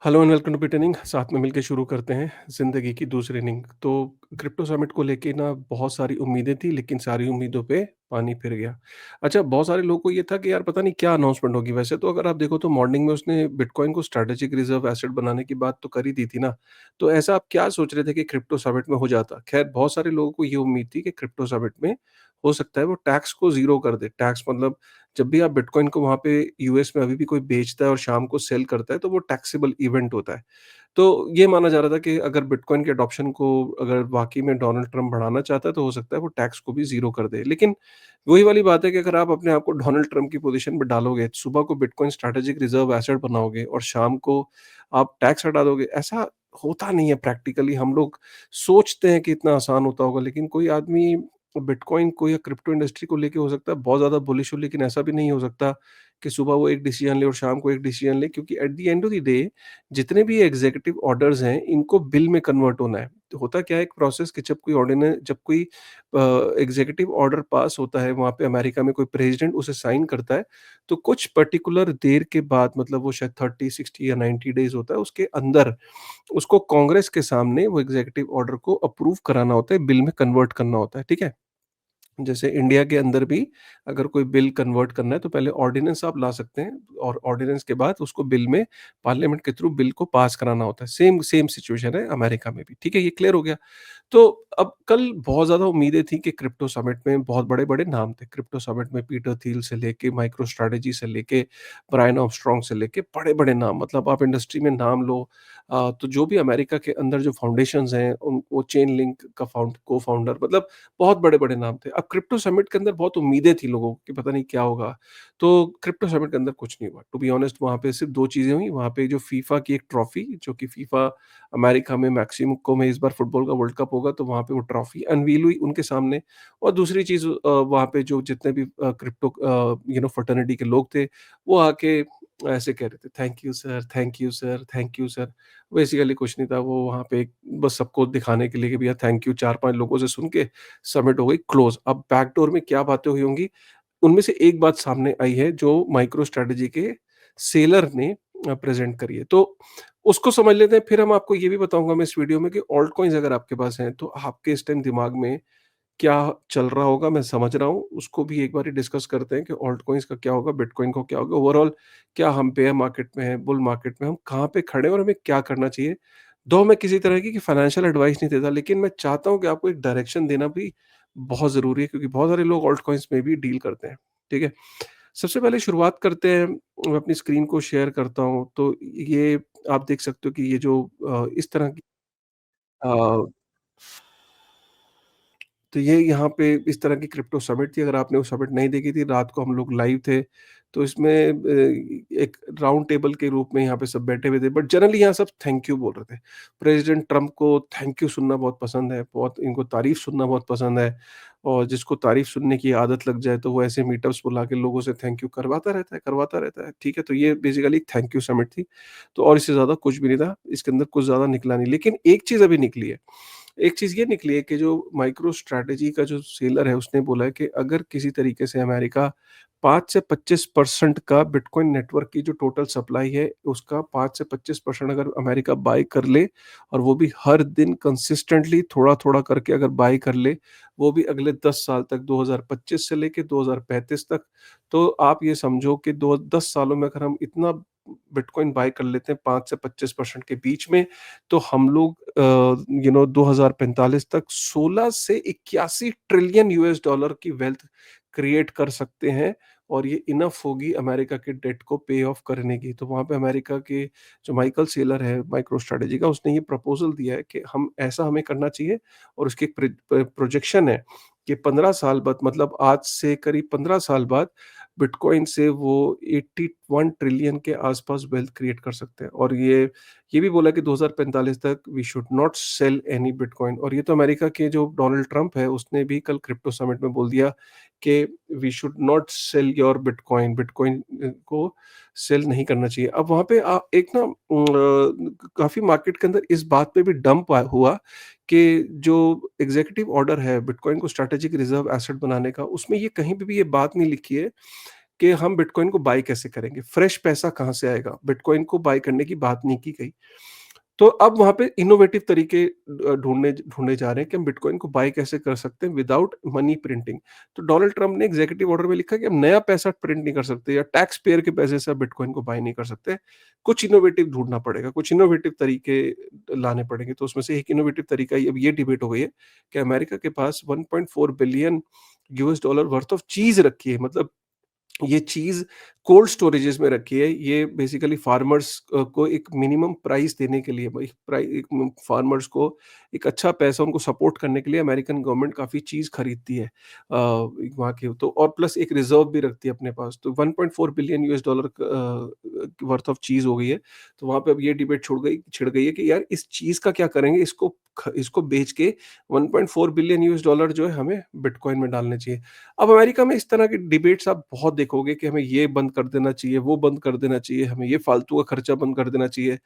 Hello and welcome to बिटनिंग साथ में मिलके शुरू करते हैं ज़िंदगी की दूसरी इनिंग। तो क्रिप्टो समिट को लेके ना बहुत सारी उम्मीदें थी लेकिन सारी उम्मीदों पे पानी फिर गया। अच्छा, बहुत सारे लोगों को ये था कि यार पता नहीं क्या अनाउंसमेंट होगी। वैसे तो अगर आप देखो तो मॉर्निंग में उसने बिटकॉइन को स्ट्रैटेजिक रिजर्व एसेट बनाने की बात तो कर ही दी थी ना। तो ऐसा आप क्या सोच रहे थे कि क्रिप्टो समिट में हो जाता? खैर, बहुत सारे लोगों को ये उम्मीद थी कि क्रिप्टो समिट में हो सकता है वो टैक्स को ज़ीरो कर दे। टैक्स मतलब जब भी आप बिटकॉइन को वहाँ पे यूएस में अभी भी कोई बेचता है और शाम को सेल करता है तो वो टैक्सेबल इवेंट होता है। तो ये माना जा रहा था कि अगर बिटकॉइन के अडॉप्शन को अगर वाक़ई में डोनाल्ड ट्रम्प बढ़ाना चाहता है तो हो सकता है वो टैक्स को भी ज़ीरो कर दे। लेकिन वही वाली बात है कि अगर आप अपने आप को डोनाल्ड ट्रम्प की पोज़ीशन पे डालोगे, सुबह को बिटकॉइन स्ट्रैटेजिक रिज़र्व एसेट बनाओगे और शाम को आप टैक्स हटा दोगे, ऐसा होता नहीं है प्रैक्टिकली। हम लोग सोचते हैं कि इतना आसान होता होगा, लेकिन कोई आदमी बिटकॉइन को या क्रिप्टो इंडस्ट्री को लेके हो सकता है बहुत ज़्यादा बुलिश हो, लेकिन ऐसा भी नहीं हो सकता कि सुबह वो एक डिसीज़न ले और शाम को एक डिसीज़न ले, क्योंकि at the end of the day जितने भी एग्जीक्यूटिव ऑर्डर्स हैं, इनको बिल में कन्वर्ट होना है। तो होता क्या है एक प्रोसेस कि जब कोई एग्जीक्यूटिव ऑर्डर पास होता है, वहाँ पे अमेरिका में कोई प्रेज़िडेंट उसे साइन करता है, तो कुछ पर्टिकुलर देर के बाद, मतलब वो शायद 30, 60 या 90 डेज़ होता है, उसके अंदर उसको कांग्रेस के सामने वो एग्जीक्यूटिव ऑर्डर को अप्रूव कराना होता है, बिल में कन्वर्ट करना होता है, ठीक है? जैसे इंडिया के अंदर भी अगर कोई बिल कन्वर्ट करना है तो पहले ऑर्डिनेंस आप ला सकते हैं और ऑर्डिनेंस के बाद उसको बिल में पार्लियामेंट के थ्रू बिल को पास कराना होता है। सेम सेम सिचुएशन है अमेरिका में भी। ठीक है, ये क्लियर हो गया। तो अब कल बहुत ज़्यादा उम्मीदें थी कि क्रिप्टो समिट में बहुत बड़े-बड़े नाम थे। क्रिप्टो समिट में पीटर थिल से लेके माइक्रो स्ट्रैटेजी से लेके ब्रायन आर्मस्ट्रांग से लेके बड़े-बड़े नाम, मतलब आप इंडस्ट्री में नाम लो। तो जो भी अमेरिका के अंदर जो फाउंडेशंस हैं उन वो चेन लिंक का को-फाउंडर, मतलब बहुत बड़े-बड़े नाम थे। अब क्रिप्टो समिट के अंदर बहुत उम्मीदें थी लोगों को कि पता नहीं क्या होगा। तो क्रिप्टो समिट के अंदर कुछ नहीं हुआ। टू बी ऑनेस्ट, वहाँ पे सिर्फ़ 2 चीज़ें हुई। वहाँ पे जो फीफा की एक ट्रॉफी, जो कि फीफा अमेरिका में मैक्सिमको में इस बार फुटबॉल का वर्ल्ड कप होगा, तो वहाँ पे वो ट्रॉफी अनवील हुई उनके सामने। और दूसरी चीज़, वहाँ पे जो जितने भी क्रिप्टो फ्रेटर्निटी के लोग थे, वो आके ऐसे कह रहे थे, thank you sir, thank you sir, thank you sir. Basically कुछ नहीं था, वो वहाँ पे बस सबको दिखाने के लिए कि भैया थैंक यू 4-5 लोगों से सुन के सबमिट हो गई, क्लोज़। अब बैकडोर में क्या बातें हुई होंगी, उनमें से एक बात सामने आई है जो माइक्रो स्ट्रैटेजी के सेलर ने प्रेज़ेंट करी है। तो उसको समझ लेते हैं, फिर हम आपको ये भी बताऊँगा मैं इस वीडियो में कि ऑल्ट कॉइन्स अगर आपके पास हैं, तो आपके इस टाइम दिमाग में क्या चल रहा होगा, मैं समझ रहा हूँ। उसको भी एक बारी डिस्कस करते हैं कि ऑल्ट कॉइन्स का क्या होगा, बिटकॉइन का क्या होगा, ओवरऑल क्या हम बेयर मार्केट में हैं, बुल मार्केट में हम कहाँ पे खड़े हैं और हमें क्या करना चाहिए। दो मैं किसी तरह की फाइनेंशियल एडवाइस नहीं देता, लेकिन मैं चाहता हूँ कि आपको एक डायरेक्शन देना भी बहुत ज़रूरी है, क्योंकि बहुत सारे लोग ऑल्ट कॉइन्स में भी डील करते हैं। ठीक है? सबसे पहले शुरुआत करते हैं, मैं अपनी स्क्रीन को शेयर करता हूँ, तो ये आप देख सकते हो कि ये जो इस तरह की अ तो ये यहाँ पे इस तरह की क्रिप्टो समिट थी। अगर आपने वो समिट नहीं देखी थी, रात को हम लोग लाइव थे, तो इसमें एक राउंड टेबल के रूप में यहाँ पे सब बैठे हुए थे, बट जनरली यहाँ सब थैंक यू बोल रहे थे। प्रेज़िडेंट ट्रम्प को थैंक यू सुनना बहुत पसंद है, बहुत इनको तारीफ़ सुनना बहुत पसंद है, और जिसको तारीफ़ सुनने की आदत लग जाए, तो वो ऐसे मीटअप्स बुला के लोगों से थैंक यू करवाता रहता है, करवाता रहता है। ठीक है, तो ये बेसिकली थैंक यू समिट थी, तो और इससे ज़्यादा कुछ भी नहीं था, इसके अंदर कुछ ज़्यादा निकला नहीं। लेकिन एक चीज़ अभी निकली है। एक चीज़ ये निकली है कि जो माइक्रो स्ट्रैटेजी का जो सेलर है, उसने बोला है कि अगर किसी तरीके से अमेरिका 5 से 25% का बिटकॉइन नेटवर्क की जो टोटल सप्लाई है, उसका 5 से 25% अगर अमेरिका बाय कर ले, और वो भी हर दिन कंसिस्टेंटली थोड़ा-थोड़ा करके अगर बाय कर ले, वो भी अगले 10 साल तक, 2025 से लेके 2035 तक, तो आप ये समझो कि दो 10 सालों में अगर हम इतना बिटकॉइन बाय कर लेते हैं 5 से 25% के बीच में, तो हम लोग 2045 तक 16 से 81 ट्रिलियन यूएस डॉलर की वेल्थ क्रिएट कर सकते हैं, और ये इनफ होगी अमेरिका के डेट को पे ऑफ करने की। तो वहाँ पे अमेरिका के जो माइकल सेलर है माइक्रो स्ट्रेटेजी का, उसने ये प्रपोजल दिया है कि हम ऐसा हमें करना चाहिए, और उसकी एक प्रोजेक्शन है कि 15 साल बाद, मतलब आज से करीब 15 साल बाद, बिटकॉइन से वो 81 ट्रिलियन के आसपास वेल्थ क्रिएट कर सकते हैं। और ये भी बोला कि 2045 तक we should not sell any bitcoin. और ये तो अमेरिका के जो डोनाल्ड ट्रंप है, उसने भी कल क्रिप्टो समिट में बोल दिया कि we should not sell your bitcoin, bitcoin को सेल नहीं करना चाहिए। अब वहाँ पे एक ना काफ़ी मार्केट के अंदर इस बात पे भी डंप हुआ कि जो एग्जीक्यूटिव ऑर्डर है बिटकॉइन को स्ट्रैटेजिक रिजर्व एसेट बनाने का, उसमें ये कहीं पे भी ये बात नहीं लिखी है कि हम बिटकॉइन को बाय कैसे करेंगे? फ्रेश पैसा कहाँ से आएगा? बिटकॉइन को बाय करने की बात नहीं की गई। तो अब वहाँ पे इनोवेटिव तरीके ढूँढने ढूँढे जा रहे हैं कि हम बिटकॉइन को बाय कैसे कर सकते हैं विदाउट मनी प्रिंटिंग। तो डोनाल्ड ट्रम्प ने एग्ज़ीक्यूटिव ऑर्डर में लिखा कि हम नया पैसा प्रिंट नहीं कर सकते या टैक्स पेयर के पैसे से आप बिटकॉइन को बाय नहीं कर सकते। कुछ इनोवेटिव ढूँढना पड़ेगा, कुछ इनोवेटिव तरीके लाने पड़ेंगे। तो उसमें से एक इनोवेटिव तरीका ये अब ये डिबेट हो गई है कि अमेरिका के पास 1.4 billion US dollar worth of चीज़ रखी है। मतलब ये चीज़ कोल्ड स्टोरेजेस में रखी है। ये बेसिकली फार्मर्स को एक मिनिमम प्राइस देने के लिए एक फार्मर्स को एक अच्छा पैसा उनको सपोर्ट करने के लिए अमेरिकन गवर्नमेंट काफ़ी चीज़ खरीदती है। वहाँ की तो और प्लस एक रिज़र्व भी रखती है अपने पास। तो 1.4 billion US dollar worth of चीज़ हो गई है। तो वहाँ पे अब ये डिबेट छिड़ गई है कि यार इस चीज़ का क्या करेंगे? इसको बेच के 1.4 बिलियन यूएस डॉलर जो है हमें बिटकॉइन में डालने चाहिए। अब अमेरिका में इस तरह के डिबेट्स आप बहुत देखोगे कि हमें ये बंद कर देना चाहिए, वो बंद कर देना चाहिए, हमें ये फालतू का खर्चा बंद कर देना चाहिए,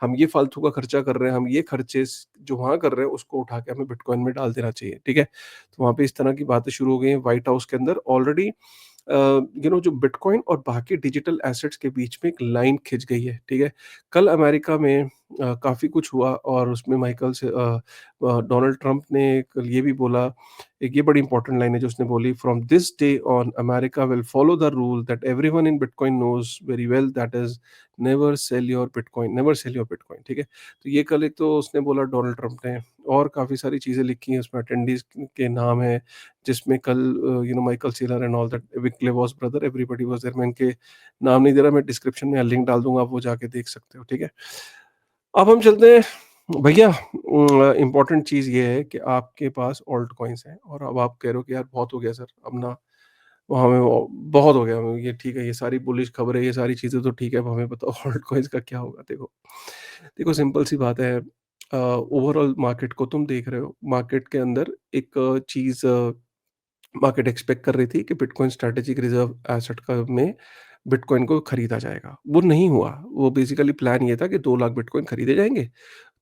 हम ये फालतू का खर्चा कर रहे हैं, हम ये खर्चे जो वहाँ कर रहे हैं उसको उठा के हमें बिटकॉइन में डाल देना चाहिए, ठीक है? तो वहाँ पे इस तरह की बातें शुरू हो गई हैं व्हाइट हाउस के अंदर ऑलरेडी जो बिटकॉइन और बाकी डिजिटल एसेट्स के बीच में एक लाइन खिंच गई है, ठीक है? कल अमेरिका में काफ़ी कुछ हुआ और उसमें डोनाल्ड ट्रंप ने कल ये भी बोला, एक ये बड़ी इंपॉर्टेंट लाइन है जो उसने बोली, from this day on America will follow the rule that everyone in bitcoin knows very well, that is never sell your bitcoin, ठीक है? तो ये कल एक तो उसने बोला डोनाल्ड ट्रंप ने और काफ़ी सारी चीज़ें लिखी हैं उसमें अटेंडीज़ के नाम हैं, जिसमें कल Michael Saylor and all that, विक लेवॉस ब्रदर, एवरीबॉडी वाज़ देयर। मैं इनके नाम नहीं दे रहा, मैं डिस्क्रिप्शन में लिंक डाल दूँगा, आप वो जाके देख सकते हो, ठीक है? अब हम चलते हैं भैया, इम्पोर्टेंट चीज़ ये है कि आपके पास ऑल्ट कॉइन्स हैं और अब आप कह रहे हो कि यार बहुत हो गया सर, अब ना वो हमें वो बहुत हो गया, ये ठीक है, ये सारी बुलिश खबरें, ये सारी चीज़ें तो ठीक है, अब हमें बताओ ऑल्ट कॉइन्स का क्या होगा? देखो, देखो सिंपल सी बात है, ओवरऑल मार्केट को तुम देख रहे हो, मार्केट के अंदर एक चीज़ मार्केट एक्सपेक्ट कर रही थी कि बिटकॉइन स्ट्रैटेजिक रिजर्व एसेट का में बिटकॉइन को खरीदा जाएगा। वो नहीं हुआ। वो बेसिकली प्लान ये था कि 2 लाख बिटकॉइन खरीदे जाएँगे,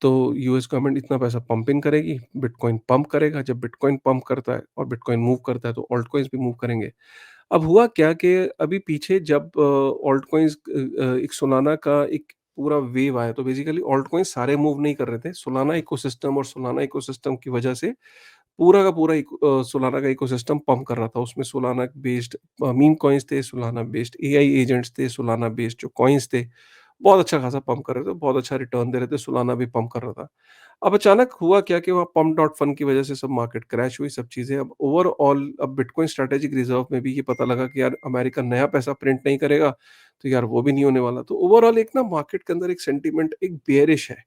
तो यूएस गवर्नमेंट इतना पैसा पंपिंग करेगी, बिटकॉइन पंप करेगा, जब बिटकॉइन पंप करता है और बिटकॉइन मूव करता है, तो ऑल्ट कॉइन्स भी मूव करेंगे। अब हुआ क्या कि अभी पीछे जब ऑल्ट कॉइन्स एक सोलाना का एक पूरा वेव आया, तो बेसिकली ऑल्ट कॉइन्स सारे मूव नहीं कर रहे थे। सोलाना इकोसिस्टम की वजह से पूरा का पूरा सोलाना का इकोसिस्टम पंप कर रहा था। उसमें सोलाना बेस्ड मीम कॉइन्स थे, सोलाना बेस्ड एआई एजेंट्स थे, सोलाना बेस्ड जो कॉइन्स थे, बहुत अच्छा खासा पंप कर रहे थे, बहुत अच्छा रिटर्न दे रहे थे, सोलाना भी पंप कर रहा था। अब अचानक हुआ क्या कि वहाँ पंप डॉट फंड की वजह से सब मार्केट क्रैश हुई, सब चीज़ें। अब ओवरऑल अब बिटकॉइन स्ट्रैटेजिक रिजर्व में भी ये पता लगा कि यार अमेरिका नया पैसा प्रिंट नहीं करेगा, तो यार वो भी नहीं होने वाला। तो ओवरऑल एक ना मार्केट के अंदर एक सेंटीमेंट एक बेयरिश है।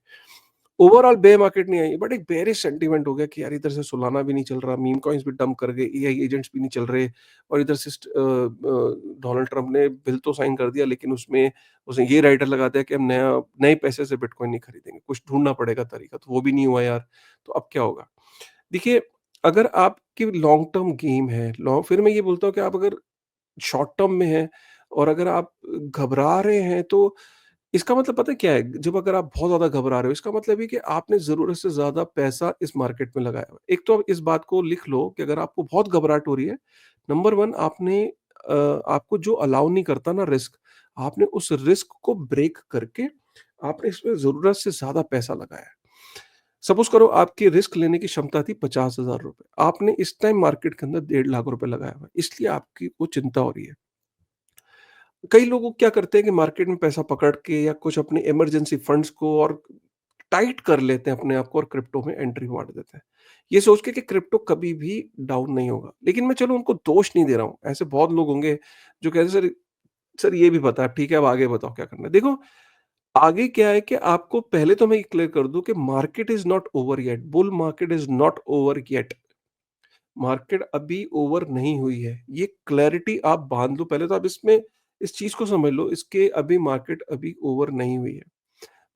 ओवरऑल बेयर मार्केट नहीं आई, बट एक बेयरिश सेंटीमेंट हो गया कि यार इधर से सोलाना भी नहीं चल रहा, मीम कॉइन्स भी डंप कर गए, एआई एजेंट्स भी नहीं चल रहे और इधर से डोनाल्ड ट्रंप ने बिल तो साइन कर दिया, लेकिन उसमें उसने ये राइटर लगा दिया कि हम नए पैसे से बिटकॉइन नहीं खरीदेंगे, कुछ ढूँढना पड़ेगा तरीका, तो वो भी नहीं हुआ यार। तो अब क्या होगा? देखिए, अगर आपकी लॉन्ग टर्म गेम है, लॉन्ग फिर मैं ये बोलता हूँ कि आप अगर शॉर्ट टर्म में हैं और अगर आप घबरा रहे हैं, तो इसका मतलब पता है क्या है? जब अगर आप बहुत ज़्यादा घबरा रहे हो, इसका मतलब ये कि आपने ज़रूरत से ज़्यादा पैसा इस मार्केट में लगाया हुआ है। एक तो आप इस बात को लिख लो कि अगर आपको बहुत घबराहट हो रही है, नंबर 1 आपको जो अलाउ नहीं करता ना रिस्क, आपने उस रिस्क को ब्रेक करके आपने इसमें ज़रूरत से ज़्यादा पैसा लगाया है। सपोज़ करो आपकी रिस्क लेने की क्षमता थी ₹50,000, आपने इस टाइम मार्केट के अंदर 1.5 लाख रुपए लगाया हुआ है, इसलिए आपकी वो चिंता हो रही है। कई लोग क्या करते हैं कि मार्केट में पैसा पकड़ के या कुछ अपने इमरजेंसी फंड्स को और टाइट कर लेते हैं अपने आप को और क्रिप्टो में एंट्री मार देते हैं। ये सोच के कि क्रिप्टो कभी भी डाउन नहीं होगा। लेकिन मैं चलो उनको दोष नहीं दे रहा हूँ। ऐसे बहुत लोग होंगे जो कहते हैं, सर सर ये भी पता है, ठीक है अब आगे बताओ क्या करना है। देखो, आगे क्या है कि आपको पहले तो मैं ये क्लियर कर दूं कि market is not over yet, bull market is not over yet. Market अभी ओवर नहीं हुई है, ये क्लैरिटी आप बांध लो पहले, तो आप इसमें इस चीज को समझ लो, इसके अभी मार्केट अभी ओवर नहीं हुई है।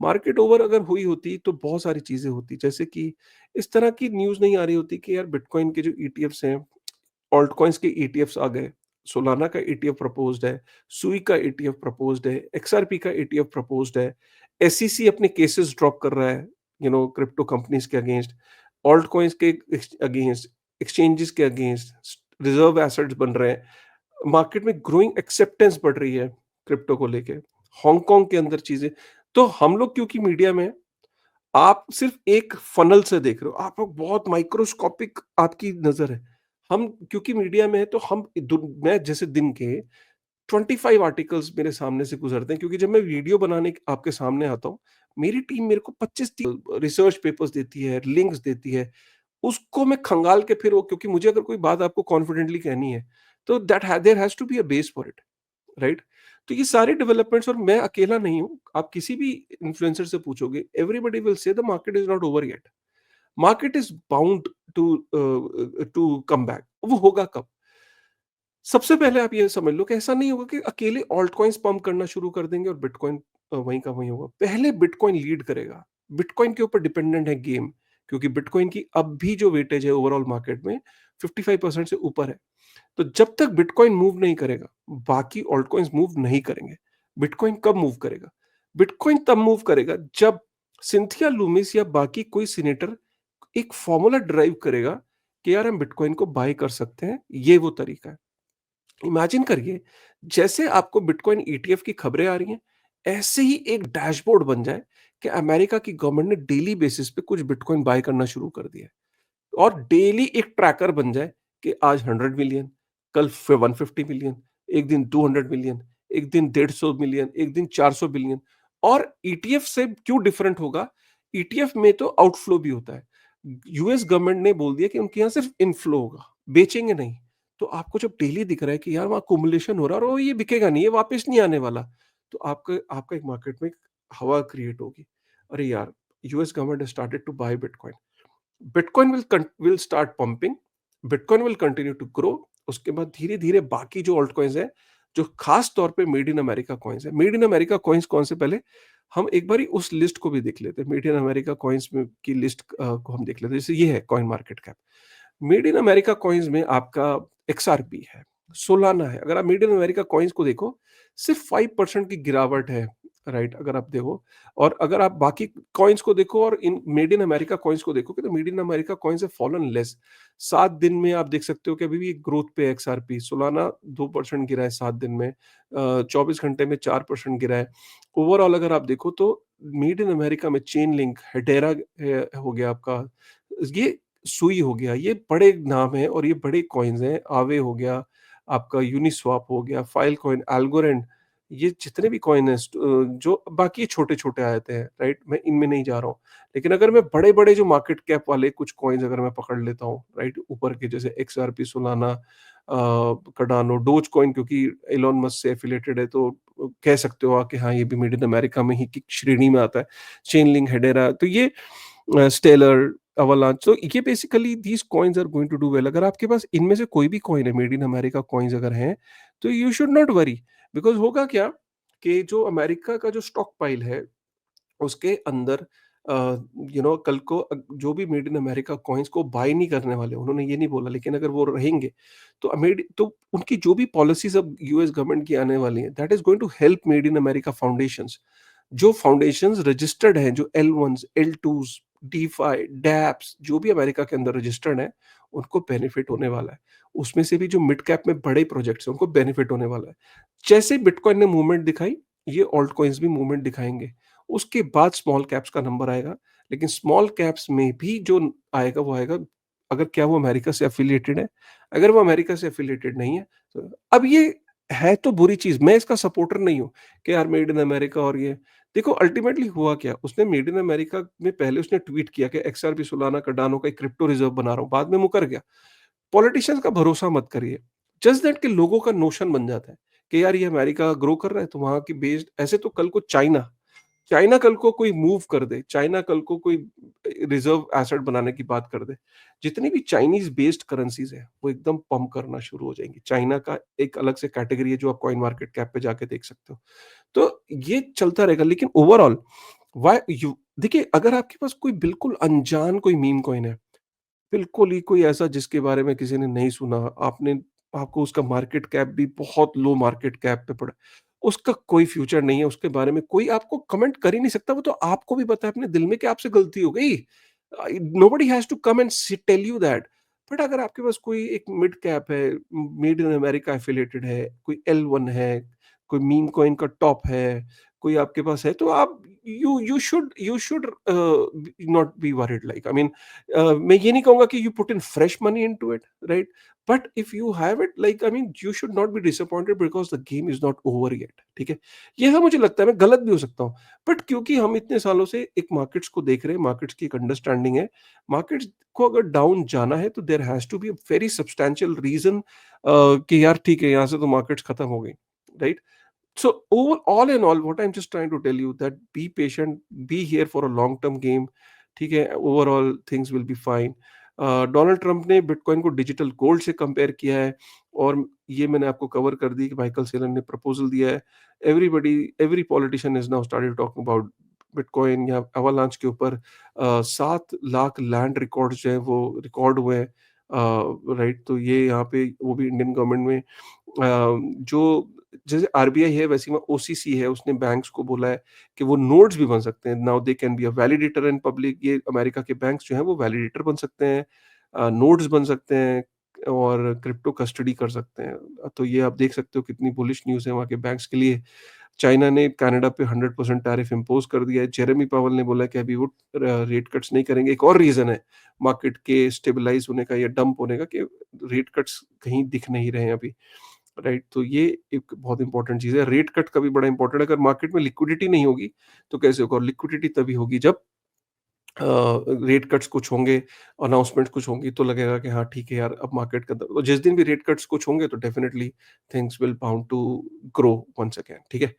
मार्केट ओवर अगर हुई होती तो बहुत सारी चीजें होती, जैसे कि इस तरह की न्यूज नहीं आ रही होती कि यार बिटकॉइन के जो ईटीएफ्स हैं, ऑल्ट कॉइन्स के ईटीएफ्स आ गए, सोलाना का ईटीएफ प्रपोज्ड है, सुई का ईटीएफ प्रपोज्ड है, एक्सआरपी का ईटीएफ प्रपोज्ड है, एसईसी अपने केसेस ड्रॉप कर रहा है, क्रिप्टो कंपनीज के अगेंस्ट, ऑल्ट कॉइन्स के अगेंस्ट, एक्सचेंजेस के अगेंस्ट, रिजर्व एसेट्स बन रहे हैं। मार्केट में ग्रोइंग एक्सेप्टेंस बढ़ रही है क्रिप्टो को लेके। हांगकांग के अंदर चीज़ें, तो हम लोग क्योंकि मीडिया में हैं, आप सिर्फ़ एक फ़नल से देख रहे हो, आप लोग बहुत माइक्रोस्कोपिक आपकी नज़र है। हम क्योंकि मीडिया में हैं तो हम दु मैं जैसे दिन के 25 आर्टिकल्स मेरे सामने से गुज़रते हैं, क्योंकि जब मैं वीडियो बनाने आपके सामने आता हूँ, मेरी टीम मेरे को 25-30 रिसर्च पेपर्स देती है, लिंक्स देती है। उसको मैं खंगाल के फिर वो, क्योंकि मुझे अगर कोई बात आपको कॉन्फिडेंटली कहनी है, तो there has to be a base for it, right? तो ये सारे डेवलपमेंट्स, और मैं अकेला नहीं हूँ, आप किसी भी इन्फ्लुएंसर से पूछोगे, everybody will say the market is not over yet. Market is bound to come back. वो होगा कब? सबसे पहले आप ये समझ लो कि ऐसा नहीं होगा कि अकेले ऑल्ट कॉइन्स पंप करना शुरू कर देंगे और बिटकॉइन वहीं का वहीं होगा। पहले बिटकॉइन लीड करेगा। बिटकॉइन के ऊपर डिपेंडेंट है गेम, क्योंकि बिटकॉइन की अब भी जो वेटेज है ओवरऑल मार्केट में 55% से ऊपर है। तो जब तक बिटकॉइन मूव नहीं करेगा, बाकी ऑल्ट कॉइन्स मूव नहीं करेंगे। बिटकॉइन कब मूव करेगा? बिटकॉइन तब मूव करेगा जब सिंथिया लूमिस या बाकी कोई सीनेटर एक फॉर्मूला ड्राइव करेगा कि यार हम बिटकॉइन को बाय कर सकते हैं, ये वो तरीका है। इमेजिन करिए, जैसे आपको बिटकॉइन ईटीएफ की खबरें आ रही हैं, ऐसे ही एक डैशबोर्ड बन जाए कि अमेरिका की गवर्नमेंट ने डेली बेसिस पे कुछ बिटकॉइन बाय करना शुरू कर दिया है, और डेली एक ट्रैकर बन जाए कि आज 100 मिलियन, कल 150 मिलियन, एक दिन 200 मिलियन, एक दिन 150 मिलियन, एक दिन 400 बिलियन। और ईटीएफ से क्यों डिफरेंट होगा? ईटीएफ में तो आउटफ्लो भी होता है। यूएस गवर्नमेंट ने बोल दिया कि उनके यहाँ सिर्फ इनफ्लो होगा, बेचेंगे नहीं। तो आपको जब डेली दिख रहा है कि यार वहाँ अक्यूमुलेशन हो रहा है और वो ये बिकेगा नहीं, ये वापस नहीं आने वाला, तो आपका आपका एक मार्केट में हवा क्रिएट होगी। अरे यार, US government has started to buy bitcoin. Bitcoin will start pumping, bitcoin will continue to grow. उसके बाद धीरे-धीरे बाकी जो ऑल्ट कॉइन्स हैं, जो खास तौर पे मेड इन अमेरिका कॉइन्स हैं। मेड इन अमेरिका कॉइन्स कौन से, पहले हम एक बारी उस लिस्ट को भी देख लेते हैं। मेड इन अमेरिका कॉइन्स में की लिस्ट को हम देख लेते हैं। जैसे ये है coin market cap. Made in America coins में आपका एक्सआरपी है, सोलाना है। अगर आप मेड इन अमेरिका कॉइन्स को देखो, सिर्फ 5% की गिरावट है, राइट? अगर आप देखो, और अगर आप बाकी कॉइन्स को देखो और in made in America coins को देखोगे, तो made in America coins have fallen less. 7 दिन में आप देख सकते हो कि अभी भी एक ग्रोथ पे है एक्सआरपी। सोलाना 2% गिरा है 7 दिन में, 24 घंटे में 4% गिरा है। ओवरऑल अगर आप देखो तो मेड इन अमेरिका में चेन लिंक, हेटेरा हो गया आपका, ये सुई हो गया, ये बड़े नाम हैं और ये बड़े कॉइन्स हैं। आवे हो गया, आपका यूनिस्वाप हो गया, फाइलकॉइन, अल्गोरेंड, ये जितने भी कॉइन हैं जो बाकी छोटे-छोटे आते हैं, राइट? मैं इनमें नहीं जा रहा हूँ। लेकिन अगर मैं बड़े-बड़े जो मार्केट कैप वाले कुछ कॉइन्स अगर मैं पकड़ लेता हूँ, राइट? ऊपर के जैसे XRP, Solana, Cardano, dose coin, क्योंकि इलॉन मस्क से एफिलिएटेड है, तो कह सकते हो आप कि हाँ, ये भी मेड इन अमेरिका में ही की श्रेणी में आता है। चेनलिंक, हेडेरा, तो ये स्टेलर, अवालांच, तो ये basically these coins are going to do well. अगर आपके पास इनमें से कोई भी कॉइन है, मेड इन अमेरिका कॉइन्स अगर हैं, तो you should not worry. Because होगा क्या कि जो अमेरिका का जो स्टॉक पाइल है, उसके अंदर अ, कल को जो भी मेड इन अमेरिका कॉइन्स को बाय नहीं करने वाले, उन्होंने ये नहीं बोला, लेकिन अगर वो रहेंगे, तो उनकी जो भी पॉलिसीज़ अब यूएस गवर्नमेंट की आने वाली हैं, that is going to help made in America foundations. जो फाउंडेशंस रजिस्टर्ड हैं, जो L1s, L2s, डीफाई, डैप्स, जो भी अमेरिका के अंदर रजिस्टर्ड हैं, उनको बेनिफिट होने वाला है। उसमें से भी जो मिड कैप में बड़े प्रोजेक्ट्स हैं, उनको बेनिफिट होने वाला है। जैसे बिटकॉइन ने मूवमेंट दिखाई, ये ऑल्ट कॉइन्स भी मूवमेंट दिखाएँगे। उसके बाद स्मॉल कैप्स का नंबर आएगा, लेकिन स्मॉल कैप्स में भी जो आएगा, वो आएगा अगर क्या वो अमेरिका से एफ़िलिएटेड है। अगर वो अमेरिका से एफ़िलिएटेड नहीं है, तो अब ये है तो बुरी चीज़, मैं इसका सपोर्टर नहीं हूँ कि यार मेड इन अमेरिका और ये, देखो अल्टीमेटली हुआ क्या? उसने मेड इन अमेरिका में पहले उसने ट्वीट किया कि एक्सआरपी, सोलाना, कार्डानो का एक क्रिप्टो रिज़र्व बना रहा हूँ, बाद में मुकर गया। पॉलिटिशियंस का भरोसा मत करिए। जस्ट दैट कि लोगों का नोशन बन जाता है कि यार ये अमेरिका ग्रो कर रहा है, तो वहाँ की बेस्ड, ऐसे तो कल को चाइना चाइना कल को कोई मूव कर दे, चाइना कल को कोई रिज़र्व एसेट बनाने की बात कर दे, जितनी भी चाइनीज़ बेस्ड करेंसीज़ हैं, वो एकदम पंप करना शुरू हो जाएँगी। चाइना का एक अलग से कैटेगरी है जो आप कॉइन मार्केट कैप पे जाके देख सकते हो। तो ये चलता रहेगा, लेकिन ओवरऑल व्हाई यू देखिए, अगर आपके पास कोई बिल्कुल अनजान कोई मीम कॉइन है, बिल्कुल ही कोई ऐसा जिसके बारे में किसी ने नहीं सुना, आपको उसका मार्केट कैप भी बहुत लो मार्केट कैप पे पड़ा है, उसका कोई फ्यूचर नहीं है, उसके बारे में कोई आपको कमेंट कर ही नहीं सकता, वो तो आपको भी पता है अपने दिल में कि आपसे गलती हो गई। Nobody has to come and tell you that. But अगर आपके पास कोई एक मिड कैप है, मेड इन अमेरिका एफिलिएटेड है, कोई L1 है, कोई मीम कॉइन का टॉप है, कोई आपके पास है, तो आप you should not be worried, like I mean मैं ये नहीं कहूँगा कि you put in fresh money into it, right? But if you have it, like I mean you should not be disappointed because the game is not over yet, ठीक है? ये सब मुझे लगता है, मैं गलत भी हो सकता हूँ, बट क्योंकि हम इतने सालों से एक मार्केट्स को देख रहे हैं, मार्केट्स की एक अंडरस्टैंडिंग है, मार्केट्स को अगर डाउन जाना है तो there has to be a very substantial reason कि यार ठीक है, यहाँ से तो मार्केट्स खत्म हो गई, right? So all in all, what I'm just trying to tell you that be patient, be here for a long term game. ठीक है, overall things will be fine. Donald Trump ने बिटकॉइन को digital gold से compare किया है, और ये मैंने आपको कवर कर दी कि माइकल सेलन ने प्रपोजल दिया है। Everybody, every politician is now started talking about bitcoin या अवालांच के ऊपर। 7 लाख लैंड रिकॉर्ड जो है वो रिकॉर्ड हुए हैं, राइट? तो ये यहाँ पे वो भी इंडियन गवर्नमेंट में जो जैसे आरबीआई है वैसे ही ओसीसी है, उसने बैंक्स को बोला है कि वो नोड्स भी बन सकते हैं, now they can be a validator in public. ये अमेरिका के बैंक्स जो हैं वो वैलिडेटर बन सकते हैं, नोड्स बन सकते हैं, और क्रिप्टो कस्टडी कर सकते हैं। तो ये आप देख सकते हो कितनी बुलिश न्यूज़ है वहाँ के बैंक्स के लिए। चाइना ने कनाडा पे 100% टैरिफ इम्पोज कर दिया है। जेरेमी पावल ने बोला कि अभी वो रेट कट्स नहीं करेंगे। एक और रीज़न है मार्केट के स्टेबलाइज होने का या डंप होने का, कि रेट कट्स कहीं दिख नहीं रहे हैं अभी, राइट? तो ये एक बहुत इंपॉर्टेंट चीज़ है। रेट कट का भी बड़ा इंपॉर्टेंट है। अगर मार्केट में लिक्विडिटी नहीं होगी तो कैसे होगा? और लिक्विडिटी तभी होगी जब रेट कट्स कुछ होंगे, अनाउंसमेंट कुछ होंगी, तो लगेगा कि हाँ ठीक है यार, अब मार्केट का तो जिस दिन भी रेट कट्स कुछ होंगे तो definitely things will bound to grow once again, ठीक है?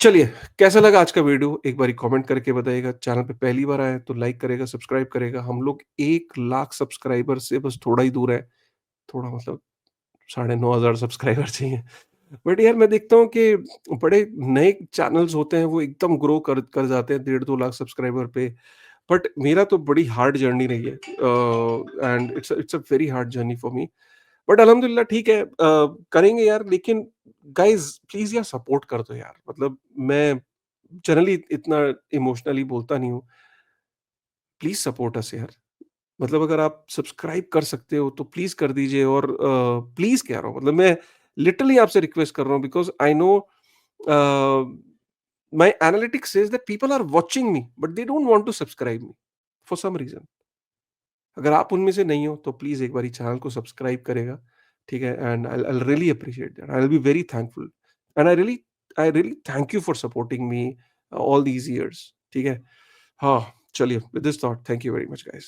चलिए, कैसा लगा आज का वीडियो एक बारी कमेंट करके बताइएगा। चैनल पे पहली बार आए हैं तो लाइक करेगा, सब्सक्राइब करेगा। हम लोग 1 लाख सब्सक्राइबर से बस थोड़ा ही दूर है। थोड़ा मतलब 9,500 सब्सक्राइबर चाहिए। बट यार मैं देखता हूँ कि बड़े नए चैनल्स होते हैं, वो एकदम ग्रो कर कर जाते हैं 1.5-2 लाख सब्सक्राइबर पे। बट मेरा तो बड़ी हार्ड जर्नी रही है, and it's a very hard journey for me. But अल्हम्दुलिल्लाह ठीक है, करेंगे यार, लेकिन गाइज़ प्लीज़ यार सपोर्ट कर दो यार। मतलब मैं जनरली इतना इमोशनली बोलता नहीं हूँ। प्लीज़ सपोर्ट अस यार। मतलब अगर आप सब्सक्राइब कर सकते हो तो प्लीज़ कर दीजिए, और प्लीज़ कह रहा हूँ, मतलब मैं लिटरली आपसे रिक्वेस्ट कर रहा हूँ, because I know my analytics says that people are watching me but they don't want to subscribe me for some reason. अगर आप उनमें से नहीं हो तो प्लीज़ एक बारी चैनल को सब्सक्राइब करेगा, ठीक है? And I will really appreciate that. I will be very thankful, and I really thank you for supporting me all these years, ठीक है? हाँ, चलिए, with this thought thank you very much guys.